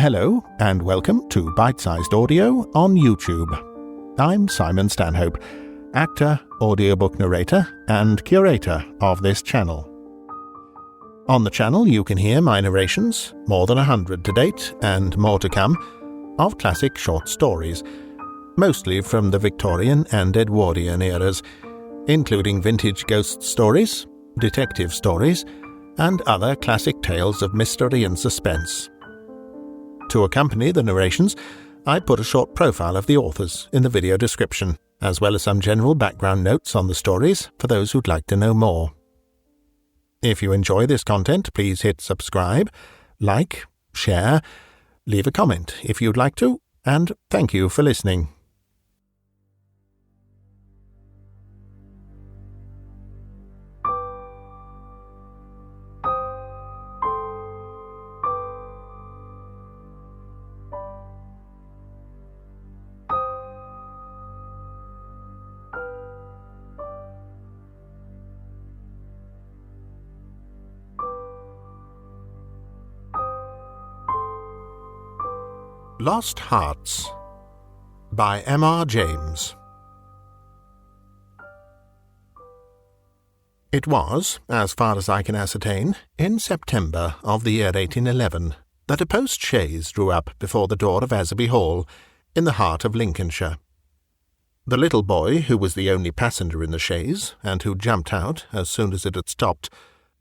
Hello, and welcome to Bitesized Audio on YouTube. I'm Simon Stanhope, actor, audiobook narrator, and curator of this channel. On the channel you can hear my narrations, more than 100 to date, and more to come, of classic short stories, mostly from the Victorian and Edwardian eras, including vintage ghost stories, detective stories, and other classic tales of mystery and suspense. To accompany the narrations, I put a short profile of the authors in the video description, as well as some general background notes on the stories for those who'd like to know more. If you enjoy this content, please hit subscribe, like, share, leave a comment if you'd like to, and thank you for listening. Lost Hearts by M.R. James. It was, as far as I can ascertain, in September of the year 1811 that a post-chaise drew up before the door of Aswarby Hall, in the heart of Lincolnshire. The little boy, who was the only passenger in the chaise, and who jumped out as soon as it had stopped,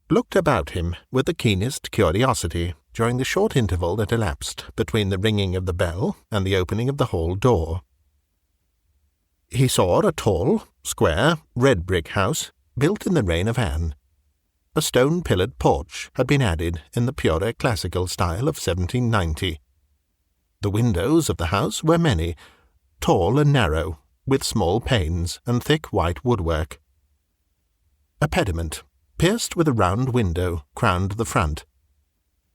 looked about him with the keenest curiosity during the short interval that elapsed between the ringing of the bell and the opening of the hall door. He saw a tall, square, red-brick house built in the reign of Anne. A stone-pillared porch had been added in the purer classical style of 1790. The windows of the house were many, tall and narrow, with small panes and thick white woodwork. A pediment, pierced with a round window, crowned the front.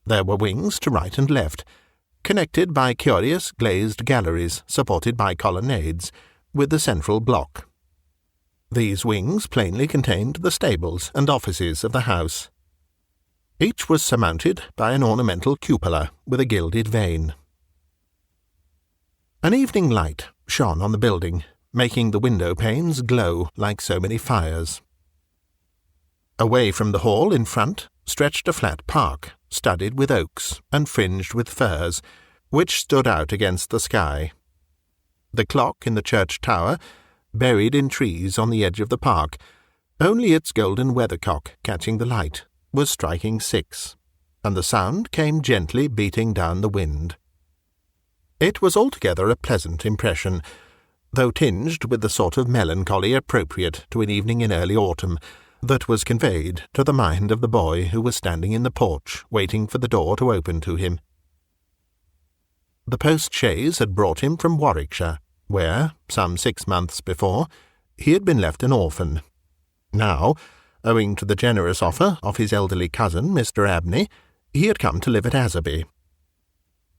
There were wings to right and left, connected by curious glazed galleries supported by colonnades, with the central block. These wings plainly contained the stables and offices of the house. Each was surmounted by an ornamental cupola with a gilded vane. An evening light shone on the building, making the window panes glow like so many fires. Away from the hall in front stretched a flat park, studded with oaks and fringed with firs, which stood out against the sky. The clock in the church tower, buried in trees on the edge of the park, only its golden weathercock catching the light, was striking 6, and the sound came gently beating down the wind. It was altogether a pleasant impression, though tinged with the sort of melancholy appropriate to an evening in early autumn, that was conveyed to the mind of the boy who was standing in the porch waiting for the door to open to him. The post-chaise had brought him from Warwickshire, where, some 6 months before, he had been left an orphan. Now, owing to the generous offer of his elderly cousin, Mr. Abney, he had come to live at Aswarby.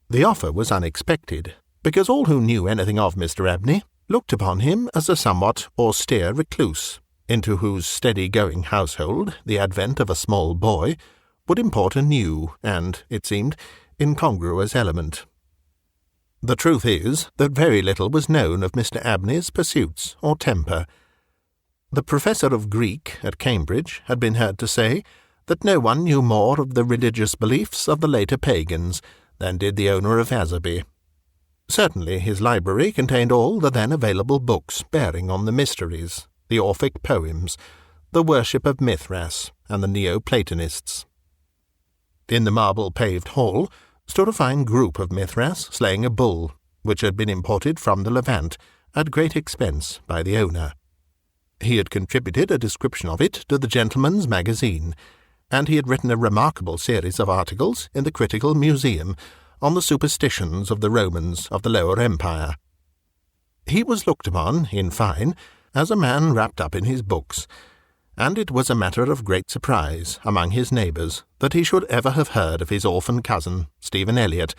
The offer was unexpected, because all who knew anything of Mr. Abney looked upon him as a somewhat austere recluse, into whose steady-going household the advent of a small boy would import a new and, it seemed, incongruous element. The truth is that very little was known of Mr. Abney's pursuits or temper. The professor of Greek at Cambridge had been heard to say that no one knew more of the religious beliefs of the later pagans than did the owner of Aswarby. Certainly his library contained all the then available books bearing on the mysteries, the Orphic poems, the worship of Mithras, and the Neo-Platonists. In the marble-paved hall stood a fine group of Mithras slaying a bull, which had been imported from the Levant at great expense by the owner. He had contributed a description of it to the Gentleman's Magazine, and he had written a remarkable series of articles in the Critical Museum on the superstitions of the Romans of the Lower Empire. He was looked upon, in fine, as a man wrapped up in his books, and it was a matter of great surprise among his neighbours that he should ever have heard of his orphan cousin, Stephen Elliot,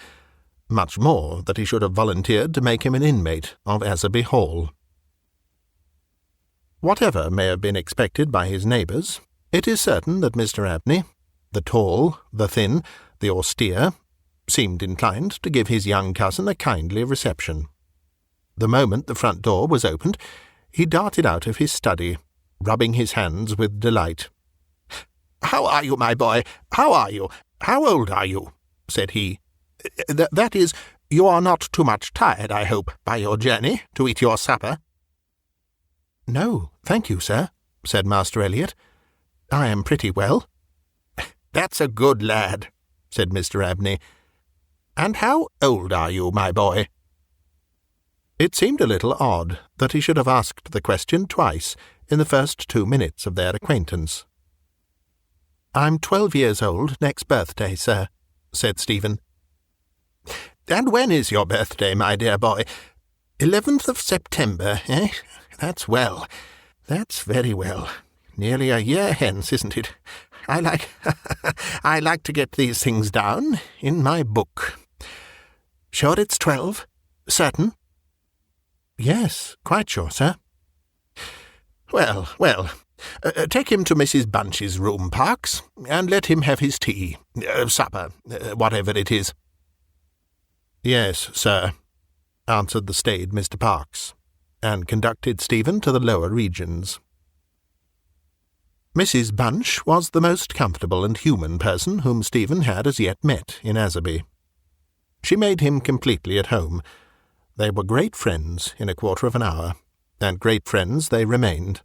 much more that he should have volunteered to make him an inmate of Aswarby Hall. Whatever may have been expected by his neighbours, it is certain that Mr. Abney, the tall, the thin, the austere, seemed inclined to give his young cousin a kindly reception. The moment the front door was opened, he darted out of his study, rubbing his hands with delight. "How are you, my boy? How are you? How old are you?" said he. That is, you are not too much tired, I hope, by your journey, to eat your supper?" "No, thank you, sir," said Master Elliot. "I am pretty well." "That's a good lad," said Mr. Abney. "And how old are you, my boy?" It seemed a little odd that he should have asked the question twice in the first 2 minutes of their acquaintance. "I'm 12 years old next birthday, sir," said Stephen. "And when is your birthday, my dear boy? 11th of September, eh? That's well. That's very well. Nearly a year hence, isn't it? I like to get these things down in my book. Sure it's 12? Certain?" "Yes, quite sure, sir." Well, take him to Mrs. Bunch's room, Parkes, and let him have his tea, supper, whatever it is." "Yes, sir," answered the staid Mr. Parkes, and conducted Stephen to the lower regions. Mrs. Bunch was the most comfortable and human person whom Stephen had as yet met in Aswarby. She made him completely at home. They were great friends in a quarter of an hour, and great friends they remained.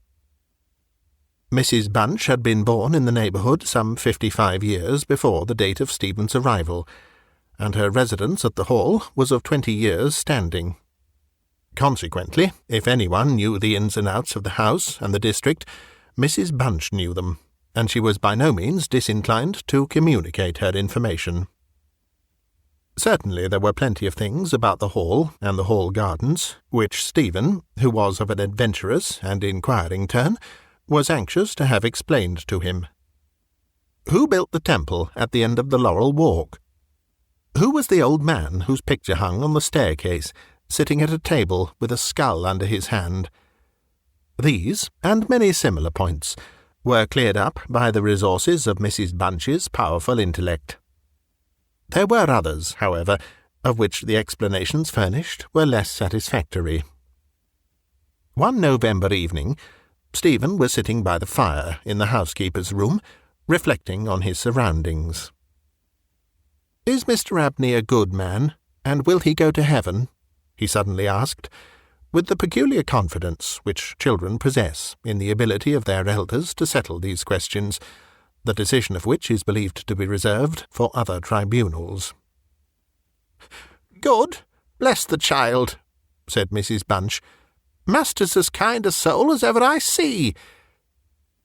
Mrs. Bunch had been born in the neighbourhood some 55 years before the date of Stephen's arrival, and her residence at the Hall was of 20 years' standing. Consequently, if anyone knew the ins and outs of the house and the district, Mrs. Bunch knew them, and she was by no means disinclined to communicate her information. Certainly there were plenty of things about the Hall and the Hall gardens which Stephen, who was of an adventurous and inquiring turn, was anxious to have explained to him. Who built the temple at the end of the Laurel Walk? Who was the old man whose picture hung on the staircase, sitting at a table with a skull under his hand? These, and many similar points, were cleared up by the resources of Mrs. Bunch's powerful intellect. There were others, however, of which the explanations furnished were less satisfactory. One November evening, Stephen was sitting by the fire in the housekeeper's room, reflecting on his surroundings. "Is Mr. Abney a good man, and will he go to heaven?" he suddenly asked, with the peculiar confidence which children possess in the ability of their elders to settle these questions, the decision of which is believed to be reserved for other tribunals. "Good, bless the child," said Mrs. Bunch. "Master's as kind a soul as ever I see.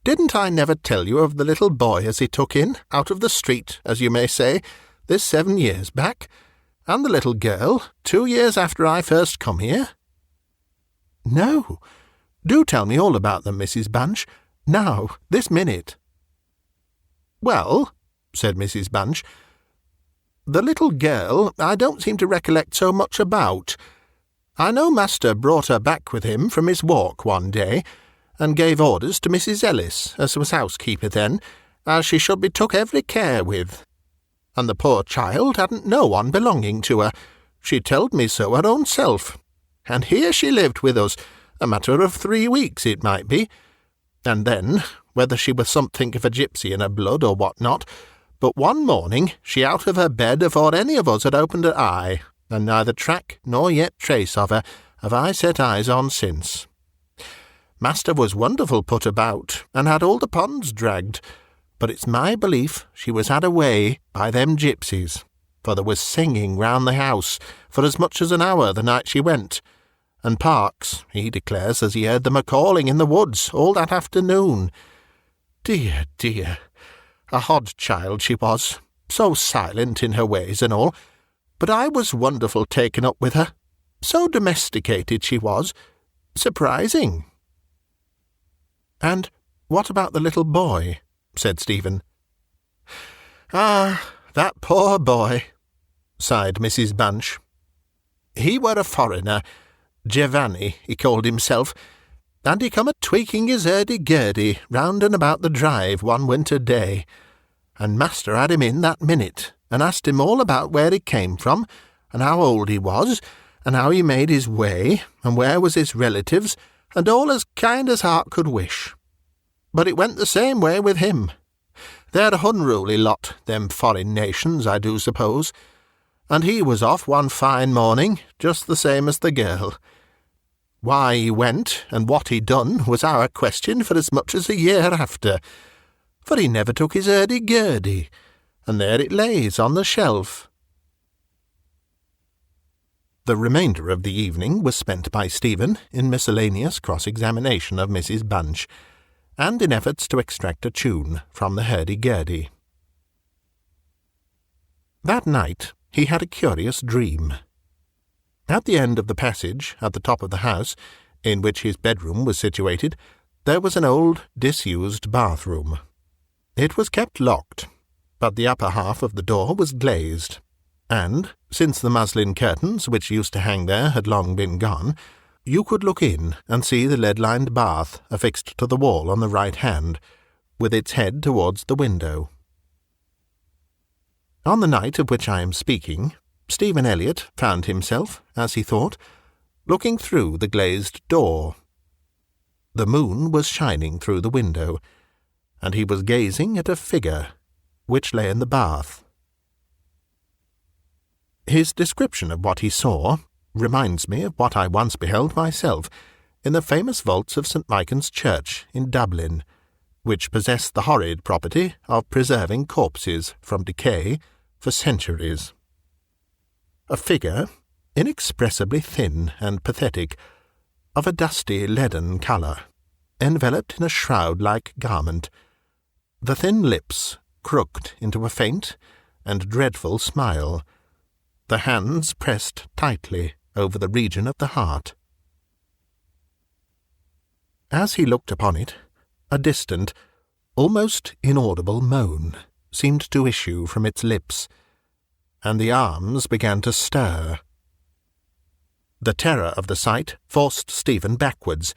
Didn't I never tell you of the little boy as he took in, out of the street, as you may say, this 7 years back, and the little girl, 2 years after I first come here?" "No. Do tell me all about them, Mrs. Bunch. Now, this minute." "Well," said Mrs. Bunch, "the little girl I don't seem to recollect so much about. I know Master brought her back with him from his walk one day, and gave orders to Mrs. Ellis, as was housekeeper then, as she should be took every care with. And the poor child hadn't no one belonging to her. She told me so her own self. And here she lived with us, a matter of 3 weeks it might be. And then, whether she was something of a gipsy in her blood or what not, but one morning she out of her bed afore any of us had opened her eye, and neither track nor yet trace of her have I set eyes on since. Master was wonderful put about, and had all the ponds dragged, but it's my belief she was had away by them gipsies, for there was singing round the house for as much as an hour the night she went, and Parkes, he declares as he heard them a-calling in the woods all that afternoon. Dear, dear, a odd child she was, so silent in her ways and all, but I was wonderful taken up with her, so domesticated she was, surprising." "And what about the little boy?" said Stephen. "Ah, that poor boy," sighed Mrs. Bunch. "He were a foreigner, Giovanni he called himself, and he come a-tweaking his hurdy-gurdy round and about the drive one winter day, and Master had him in that minute, and asked him all about where he came from, and how old he was, and how he made his way, and where was his relatives, and all as kind as heart could wish. But it went the same way with him. They're a unruly lot, them foreign nations, I do suppose, and he was off one fine morning, just the same as the girl. Why he went, and what he done, was our question for as much as a year after, for he never took his hurdy-gurdy, and there it lays on the shelf. The remainder of the evening was spent by Stephen in miscellaneous cross-examination of Mrs. Bunch, and in efforts to extract a tune from the hurdy-gurdy. That night he had a curious dream. At the end of the passage, at the top of the house, in which his bedroom was situated, there was an old, disused bathroom. It was kept locked, but the upper half of the door was glazed, and, since the muslin curtains which used to hang there had long been gone, you could look in and see the lead-lined bath affixed to the wall on the right hand, with its head towards the window. On the night of which I am speaking, Stephen Elliot found himself, as he thought, looking through the glazed door. The moon was shining through the window, and he was gazing at a figure which lay in the bath. His description of what he saw reminds me of what I once beheld myself in the famous vaults of St. Michael's Church in Dublin, which possessed the horrid property of preserving corpses from decay for centuries. A figure, inexpressibly thin and pathetic, of a dusty leaden colour, enveloped in a shroud-like garment, the thin lips crooked into a faint and dreadful smile, the hands pressed tightly over the region of the heart. As he looked upon it, a distant, almost inaudible moan seemed to issue from its lips, and the arms began to stir. The terror of the sight forced Stephen backwards,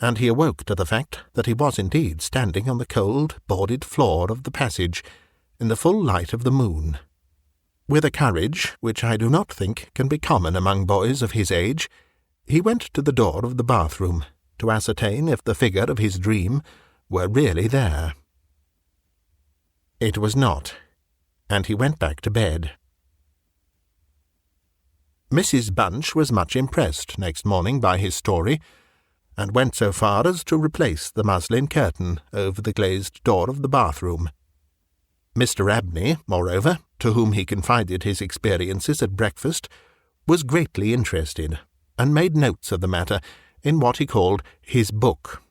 and he awoke to the fact that he was indeed standing on the cold, boarded floor of the passage, in the full light of the moon. With a courage which I do not think can be common among boys of his age, he went to the door of the bathroom to ascertain if the figure of his dream were really there. It was not, and he went back to bed. Mrs. Bunch was much impressed next morning by his story, and went so far as to replace the muslin curtain over the glazed door of the bathroom. Mr. Abney, moreover, to whom he confided his experiences at breakfast, was greatly interested, and made notes of the matter in what he called his book.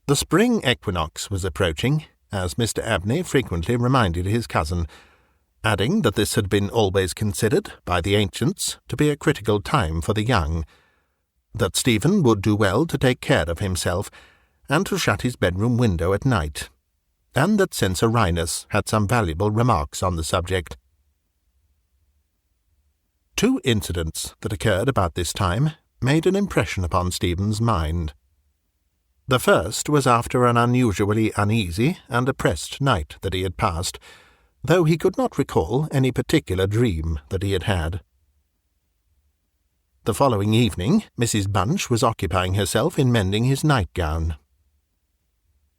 The spring equinox was approaching, as Mr. Abney frequently reminded his cousin, adding that this had been always considered by the ancients to be a critical time for the young, that Stephen would do well to take care of himself, and to shut his bedroom window at night, and that Censorinus had some valuable remarks on the subject. Two incidents that occurred about this time made an impression upon Stephen's mind. The first was after an unusually uneasy and oppressed night that he had passed, though he could not recall any particular dream that he had had. The following evening Mrs. Bunch was occupying herself in mending his nightgown.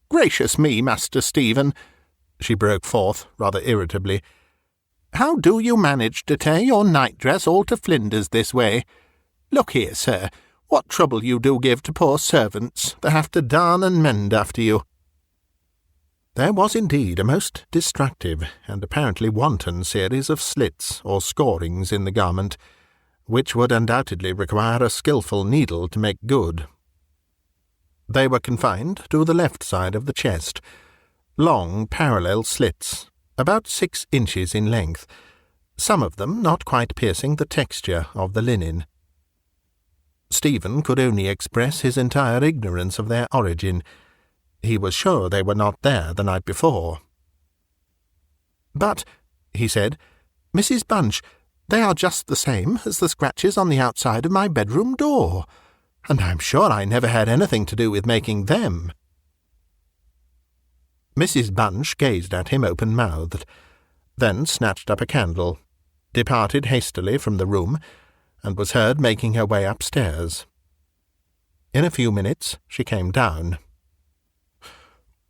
"Gracious me, Master Stephen," she broke forth, rather irritably, "how do you manage to tear your night-dress all to flinders this way? Look here, sir, what trouble you do give to poor servants that have to darn and mend after you." There was indeed a most destructive and apparently wanton series of slits or scorings in the garment, which would undoubtedly require a skilful needle to make good. They were confined to the left side of the chest, long parallel slits, about 6 inches in length, some of them not quite piercing the texture of the linen. Stephen could only express his entire ignorance of their origin. He was sure they were not there the night before. "But," he said, "Mrs. Bunch, they are just the same as the scratches on the outside of my bedroom door, and I'm sure I never had anything to do with making them." Mrs. Bunch gazed at him open-mouthed. then snatched up a candle, departed hastily from the room, and was heard making her way upstairs. In a few minutes she came down.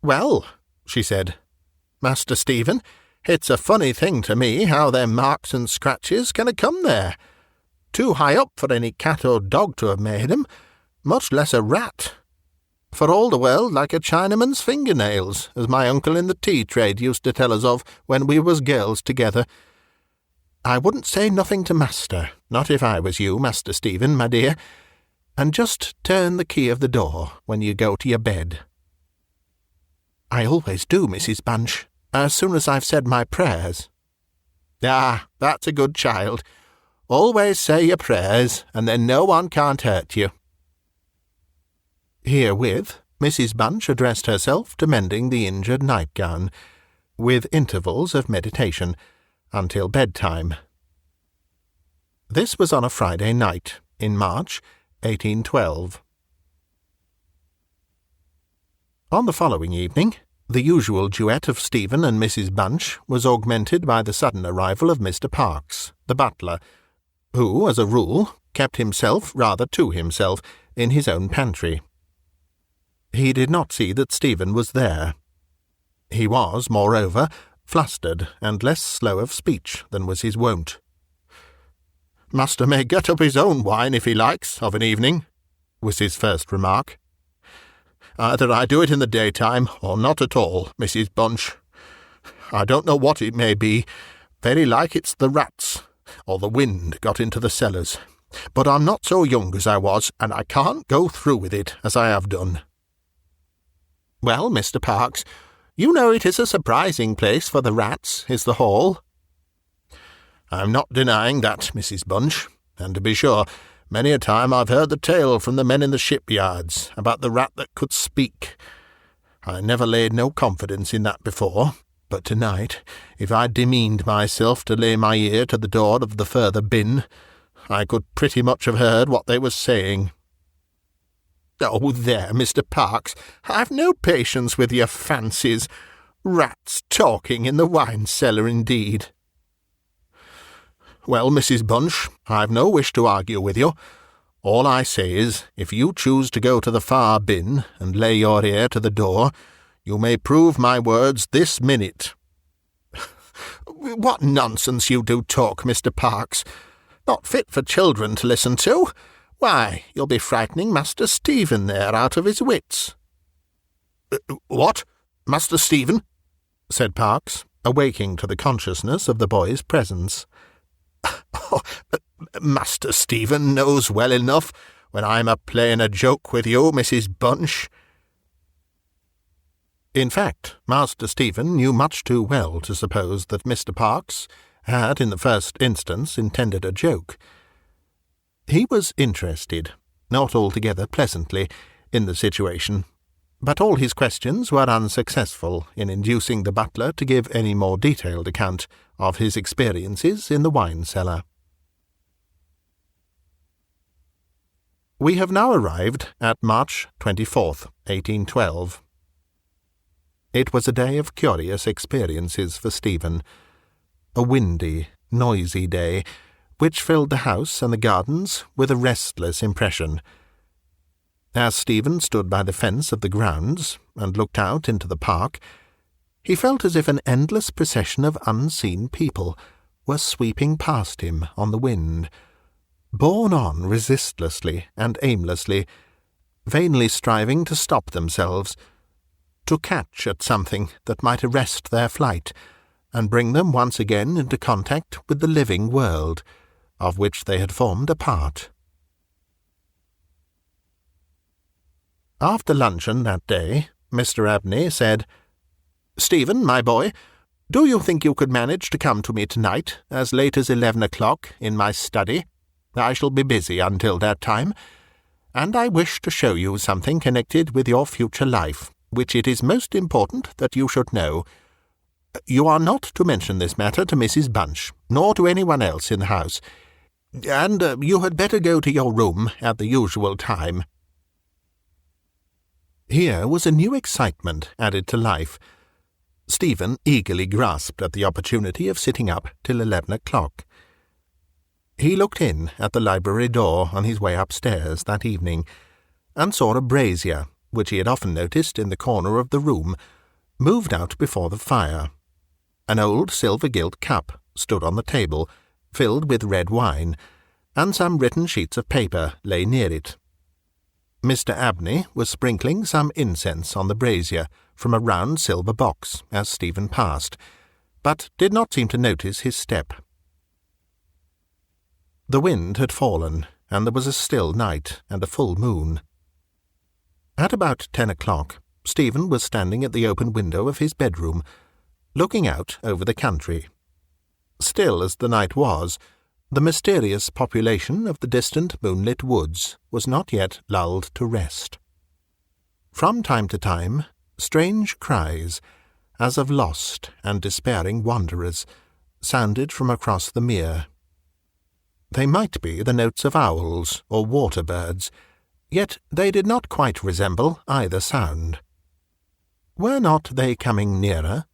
"Well," she said, "Master Stephen, it's a funny thing to me how them marks and scratches can have come there. Too high up for any cat or dog to have made 'em, much less a rat. For all the world like a Chinaman's fingernails, as my uncle in the tea trade used to tell us of when we was girls together. I wouldn't say nothing to master, not if I was you, Master Stephen, my dear, and just turn the key of the door when you go to your bed." "I always do, Mrs. Bunch, as soon as I've said my prayers." "Ah, that's a good child. Always say your prayers, and then no one can't hurt you." Herewith Mrs. Bunch addressed herself to mending the injured nightgown, with intervals of meditation, until bedtime. This was on a Friday night, in March, 1812. On the following evening, the usual duet of Stephen and Mrs. Bunch was augmented by the sudden arrival of Mr. Parkes, the butler, who, as a rule, kept himself rather to himself in his own pantry. He did not see that Stephen was there. He was, moreover, flustered and less slow of speech than was his wont. "Master may get up his own wine if he likes, of an evening," was his first remark. "Either I do it in the daytime, or not at all, Mrs. Bunch. I don't know what it may be. Very like it's the rats, or the wind got into the cellars. But I'm not so young as I was, and I can't go through with it as I have done." "Well, Mr. Parkes, you know it is a surprising place for the rats, is the Hall." "I'm not denying that, Mrs. Bunch, and to be sure, many a time I've heard the tale from the men in the shipyards about the rat that could speak. I never laid no confidence in that before, but tonight, if I demeaned myself to lay my ear to the door of the further bin, I could pretty much have heard what they was saying." "Oh, there, Mr. Parkes, I've no patience with your fancies. Rats talking in the wine-cellar, indeed." "Well, Mrs. Bunch, I've no wish to argue with you. All I say is, if you choose to go to the far bin and lay your ear to the door, you may prove my words this minute." "What nonsense you do talk, Mr. Parkes. Not fit for children to listen to. Why, you'll be frightening Master Stephen there out of his wits." "What, Master Stephen?" said Parkes, awaking to the consciousness of the boy's presence. "Oh, Master Stephen knows well enough when I'm a-playing a joke with you, Mrs. Bunch." In fact, Master Stephen knew much too well to suppose that Mr. Parkes had in the first instance intended a joke. He was interested, not altogether pleasantly, in the situation, but all his questions were unsuccessful in inducing the butler to give any more detailed account of his experiences in the wine-cellar. We have now arrived at March 24th, 1812. It was a day of curious experiences for Stephen, a windy, noisy day, which filled the house and the gardens with a restless impression. As Stephen stood by the fence of the grounds and looked out into the park, he felt as if an endless procession of unseen people were sweeping past him on the wind, borne on resistlessly and aimlessly, vainly striving to stop themselves, to catch at something that might arrest their flight and bring them once again into contact with the living world, of which they had formed a part. After luncheon that day, Mr. Abney said, "Stephen, my boy, do you think you could manage to come to me tonight, as late as 11 o'clock, in my study? I shall be busy until that time, and I wish to show you something connected with your future life, which it is most important that you should know. You are not to mention this matter to Mrs. Bunch, nor to anyone else in the house, and you had better go to your room at the usual time." Here was a new excitement added to life. Stephen eagerly grasped at the opportunity of sitting up till 11 o'clock. He looked in at the library door on his way upstairs that evening, and saw a brazier, which he had often noticed in the corner of the room, moved out before the fire. An old silver-gilt cup stood on the table, filled with red wine, and some written sheets of paper lay near it. Mr. Abney was sprinkling some incense on the brazier from a round silver box as Stephen passed, but did not seem to notice his step. The wind had fallen, and there was a still night and a full moon. At about 10 o'clock, Stephen was standing at the open window of his bedroom, looking out over the country. Still as the night was, the mysterious population of the distant moonlit woods was not yet lulled to rest. From time to time, strange cries, as of lost and despairing wanderers, sounded from across the mere. They might be the notes of owls or water birds, yet they did not quite resemble either sound. Were not they coming nearer?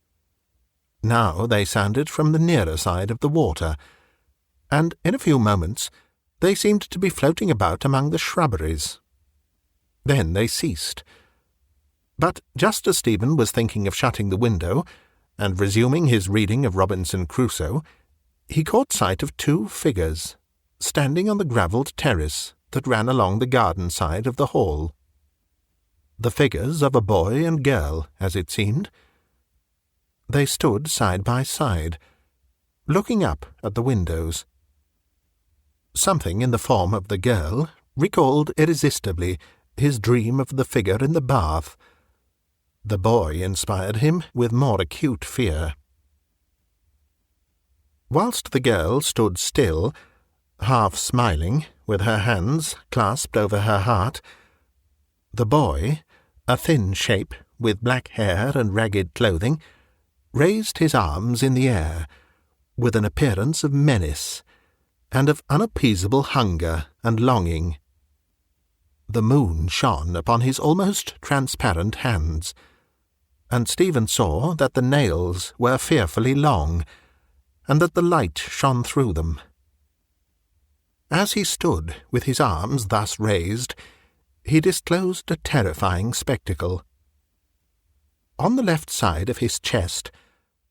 Now they sounded from the nearer side of the water, and in a few moments they seemed to be floating about among the shrubberies. Then they ceased. But just as Stephen was thinking of shutting the window and resuming his reading of Robinson Crusoe, he caught sight of two figures standing on the gravelled terrace that ran along the garden side of the hall. The figures of a boy and girl, as it seemed. They stood side by side, looking up at the windows. Something in the form of the girl recalled irresistibly his dream of the figure in the bath. The boy inspired him with more acute fear. Whilst the girl stood still, half smiling, with her hands clasped over her heart, the boy, a thin shape with black hair and ragged clothing, raised his arms in the air, with an appearance of menace and of unappeasable hunger and longing. The moon shone upon his almost transparent hands, and Stephen saw that the nails were fearfully long, and that the light shone through them. As he stood with his arms thus raised, he disclosed a terrifying spectacle. On the left side of his chest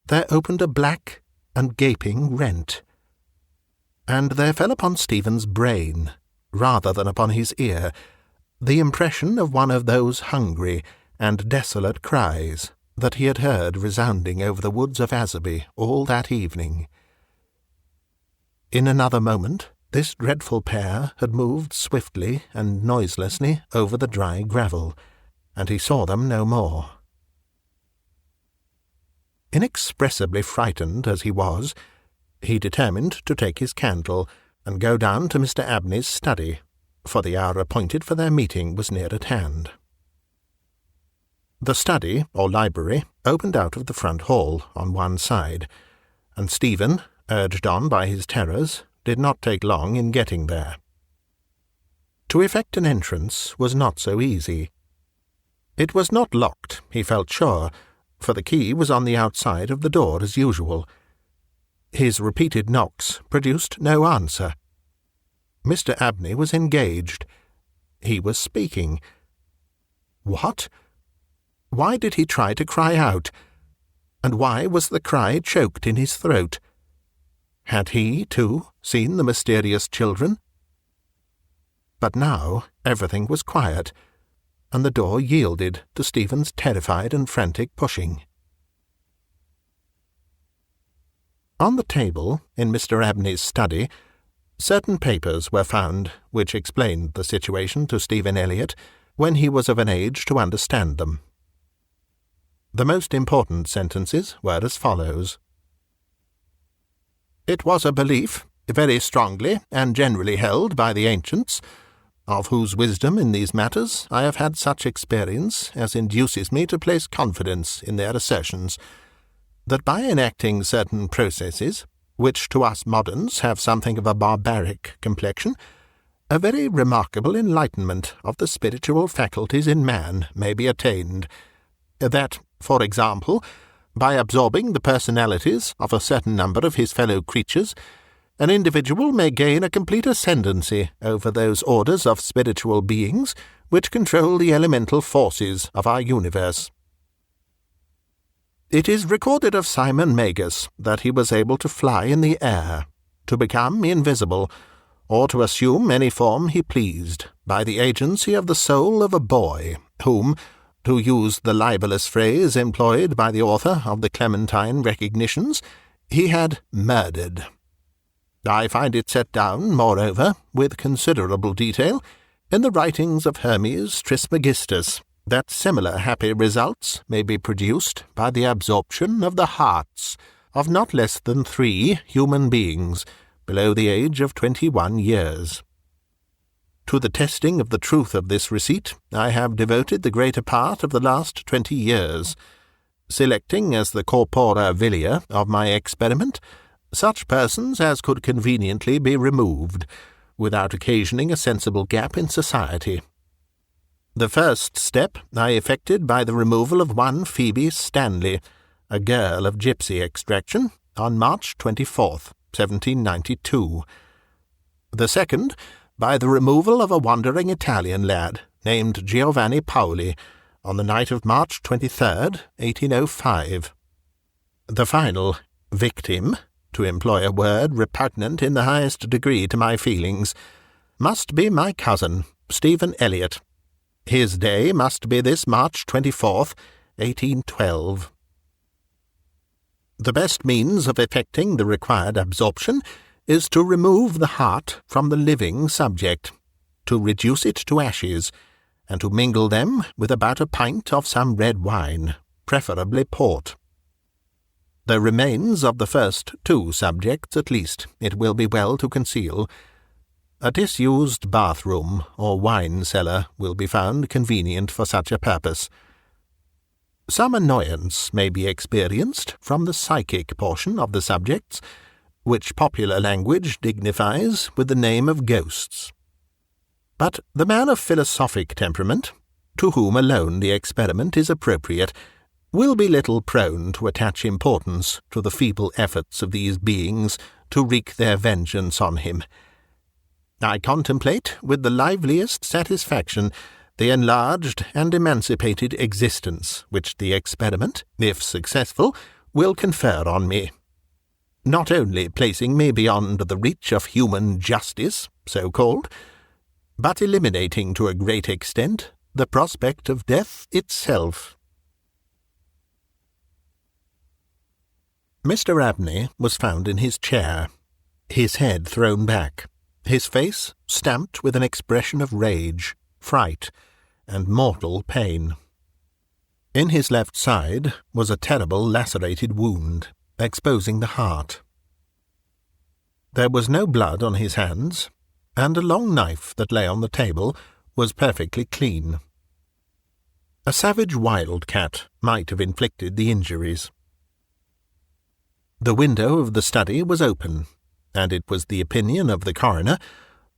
there opened a black and gaping rent, and there fell upon Stephen's brain, rather than upon his ear, the impression of one of those hungry and desolate cries that he had heard resounding over the woods of Aswarby all that evening. In another moment this dreadful pair had moved swiftly and noiselessly over the dry gravel, and he saw them no more. Inexpressibly frightened as he was, he determined to take his candle and go down to Mr. Abney's study, for the hour appointed for their meeting was near at hand. The study, or library, opened out of the front hall on one side, and Stephen, urged on by his terrors, did not take long in getting there. To effect an entrance was not so easy. It was not locked, he felt sure, for the key was on the outside of the door as usual. His repeated knocks produced no answer. Mr. Abney was engaged. He was speaking. What? Why did he try to cry out? And why was the cry choked in his throat? Had he, too, seen the mysterious children? But now everything was quiet, and the door yielded to Stephen's terrified and frantic pushing. On the table, in Mr. Abney's study, certain papers were found which explained the situation to Stephen Elliot when he was of an age to understand them. The most important sentences were as follows. It was a belief, very strongly and generally held by the ancients, of whose wisdom in these matters I have had such experience as induces me to place confidence in their assertions, that by enacting certain processes, which to us moderns have something of a barbaric complexion, a very remarkable enlightenment of the spiritual faculties in man may be attained, that, for example, by absorbing the personalities of a certain number of his fellow creatures, an individual may gain a complete ascendancy over those orders of spiritual beings which control the elemental forces of our universe. It is recorded of Simon Magus that he was able to fly in the air, to become invisible, or to assume any form he pleased, by the agency of the soul of a boy, whom, to use the libellous phrase employed by the author of the Clementine Recognitions, he had murdered. I find it set down, moreover, with considerable detail, in the writings of Hermes Trismegistus, that similar happy results may be produced by the absorption of the hearts of not less than 3 human beings below the age of 21 years. To the testing of the truth of this receipt I have devoted the greater part of the last 20 years, selecting as the corpora vilia of my experiment such persons as could conveniently be removed, without occasioning a sensible gap in society. The first step I effected by the removal of one Phoebe Stanley, a girl of gipsy extraction, on March 24th, 1792. The second, by the removal of a wandering Italian lad, named Giovanni Paoli, on the night of March 23rd, 1805. The final victim, to employ a word repugnant in the highest degree to my feelings, must be my cousin, Stephen Elliot. His day must be this March 24th, 1812. The best means of effecting the required absorption is to remove the heart from the living subject, to reduce it to ashes, and to mingle them with about a pint of some red wine, preferably port. The remains of the first 2 subjects, at least, it will be well to conceal. A disused bathroom or wine cellar will be found convenient for such a purpose. Some annoyance may be experienced from the psychic portion of the subjects, which popular language dignifies with the name of ghosts. But the man of philosophic temperament, to whom alone the experiment is appropriate, will be little prone to attach importance to the feeble efforts of these beings to wreak their vengeance on him. I contemplate with the liveliest satisfaction the enlarged and emancipated existence which the experiment, if successful, will confer on me, not only placing me beyond the reach of human justice, so-called, but eliminating to a great extent the prospect of death itself. Mr. Abney was found in his chair, his head thrown back, his face stamped with an expression of rage, fright, and mortal pain. In his left side was a terrible lacerated wound, exposing the heart. There was no blood on his hands, and a long knife that lay on the table was perfectly clean. A savage wildcat might have inflicted the injuries. The window of the study was open, and it was the opinion of the coroner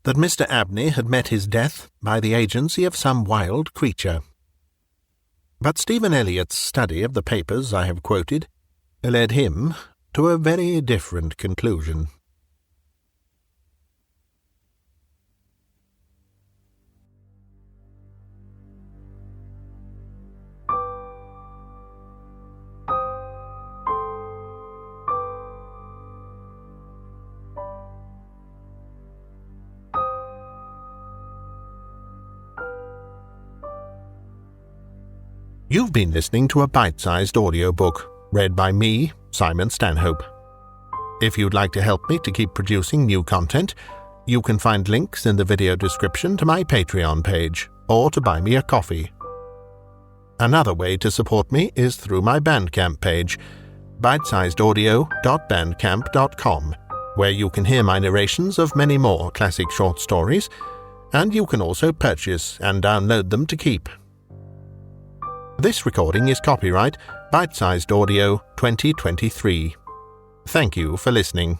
that Mr. Abney had met his death by the agency of some wild creature. But Stephen Elliot's study of the papers I have quoted led him to a very different conclusion. You've been listening to a bite-sized audiobook, read by me, Simon Stanhope. If you'd like to help me to keep producing new content, you can find links in the video description to my Patreon page, or to buy me a coffee. Another way to support me is through my Bandcamp page, bitesizedaudio.bandcamp.com, where you can hear my narrations of many more classic short stories, and you can also purchase and download them to keep. This recording is copyright Bitesized Audio 2023. Thank you for listening.